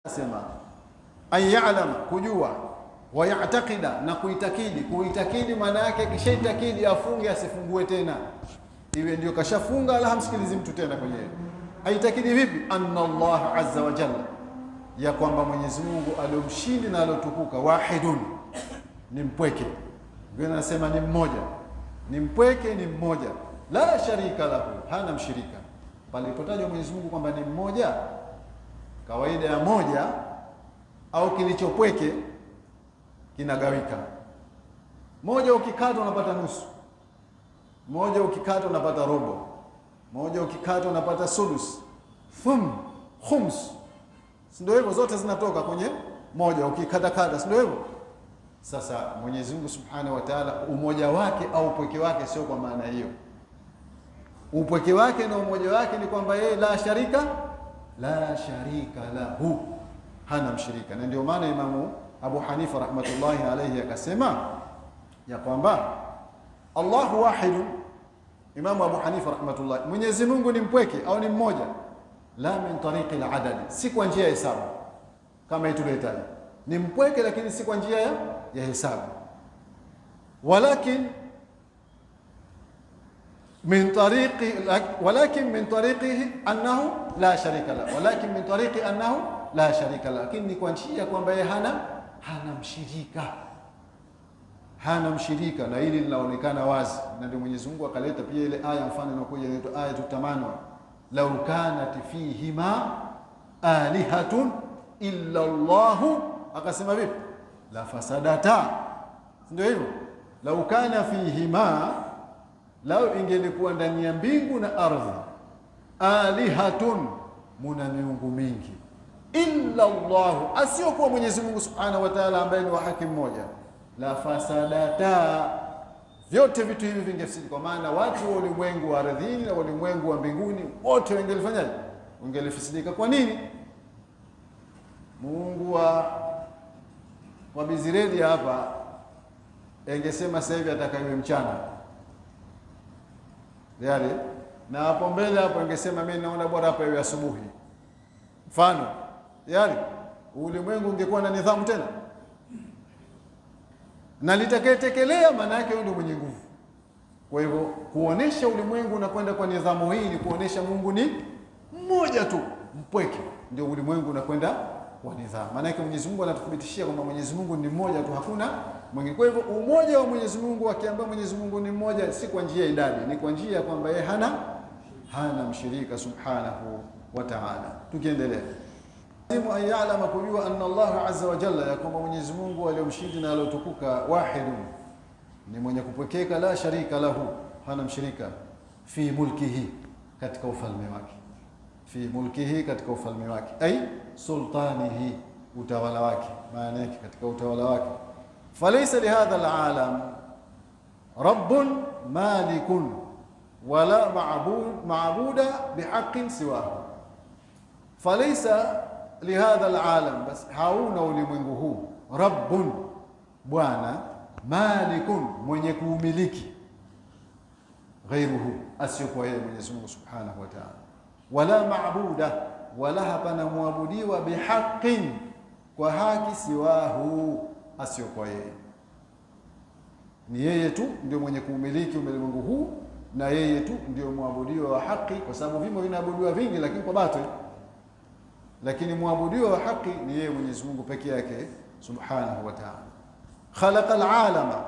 Sema ayalama, kujua, wa ya'taqida, na kuitakidi. Kuitakidi maana yake kishaitakidi afunge asifungue tena, iwe ndio kashafunga ala hamsikilizi mtu tena kwenye. Aitakidi vipi? Anna Allah azza wa jalla, ya kwamba Mwenyezi Mungu aliyomshindi na aliyotukuka, wahidun, ni mpweke. Wengine anasema ni mmoja, ni mpweke, ni mmoja, la sharika lahu, hana mshirika. Palipotajwa Mwenyezi Mungu kwamba ni mmoja, kawaida ya moja au kilichopweke kinagawika. Moja ukikata unapata nusu, moja ukikata unapata robo, moja ukikata unapata sudus, khums. Ndio hivyo, zote zinatoka kwenye moja ukikata, si ndio hivyo? Sasa Mwenyezi Mungu Subhanahu wa Ta'ala, umoja wake au upweke wake sio kwa maana hiyo. Upweke wake na umoja wake ni kwamba yeye la sharika lahu, hana mshirika. Na ndio maana Imamu Abu Hanifa rahmatullahi alayhi akasema ya kwamba Allahu wahidun. Imamu Abu Hanifa rahmatullahi, Mwenyezi Mungu ni mpweke au ni mmoja, la min tariqi al-adad, si kwa njia ya hesabu kama hii tuliotaja. Ni mpweke lakini si kwa njia ya hesabu. Walakin min tariqihi annahu la sharika la, walakin min tariqi annahu la sharika la, lakini ni kwa njia kwamba yeye hana mshirika, na hili linaonekana wazi. Na ndio Mwenyezi Mungu akaleta pia ile aya mfano inakuja inaitwa ayatu tamanwa, law kanat fihima alihatun illa Allah, akasema vipi? La fasadata. Ndio hivyo, law kana fihima, lao ingelikuwa ndani ya mbingu na ardhi, alihatun, muna miungu mingi, illa Allah, asiyokuwa Mwenyezi Mungu Subhanahu wa Ta'ala ambaye ni wa haki mmoja, la fasadata, vyote vitu hivi vingefsidi. Kwa maana watu wa ulimwengu wa ardhini na ulimwengu wa mbinguni wote wangelifanyaje? Wangelifisidika. Kwa nini? Mungu wa Biziredi hapa angesema sasa hivi atakaiwe mchana yale, na hapo mbele hapo angesema mimi naona bora hapa iwe asubuhi, mfano yale, ulimwengu ungekuwa na nidhamu tena, na litakayetekelea maana yake ndio mwenye nguvu. Kwa hivyo kuonesha ulimwengu unakwenda kwa nidhamu hii ni kuonesha Mungu ni mmoja tu, mpweke, ndio ulimwengu unakwenda kwa nidhamu. Maana yake Mwenyezi Mungu anatuthibitishia kwamba Mwenyezi Mungu ni mmoja tu, hakuna mwingine. Kwa hivyo umoja wa Mwenyezi Mungu, akiambia Mwenyezi Mungu ni mmoja, si kwa njia ya idadi, ni kwa njia ya kwamba yeye hana mshirika Subhanahu wa Ta'ala. Tukiendelea, ayalama, kujua anna Allah azza wa jalla, ya kwamba Mwenyezi Mungu aliyomshindi na aliyotukuka, wahidun, ni mwenye kupwekeka, la sharika lahu, hana mshirika, fi mulkihi, katika ufalme wake, fi mulkihi, katika ufalme wake, ay sultanihi, utawala wake, maana yake katika utawala wake. Falaysa lihadha alalam rabbun malikun wala maabuda bihaqqin siwahu. Falaysa lihadha alalam, bas hauna ulimwengu huu, rabbun, bwana, malikun, mwenye kuumiliki, ghairuhu, asiyokuwa yeye Mwenyezi Mungu Subhanahu wa Ta'ala, wala maabuda, wala hapana muabudiwa, bihaqqin, kwa haki, siwahu, asiyokuwa yeye. Ni yeye tu ndio mwenye kuumiliki ulimwengu huu, na yeye tu ndio muabudiwa wa haki, kwa sababu vimo vinaabudiwa vingi lakini kwa batil, lakini muabudiwa wa haki ni yeye Mwenyezi Mungu peke yake Subhanahu wa Ta'ala. Khalaqa al-alama,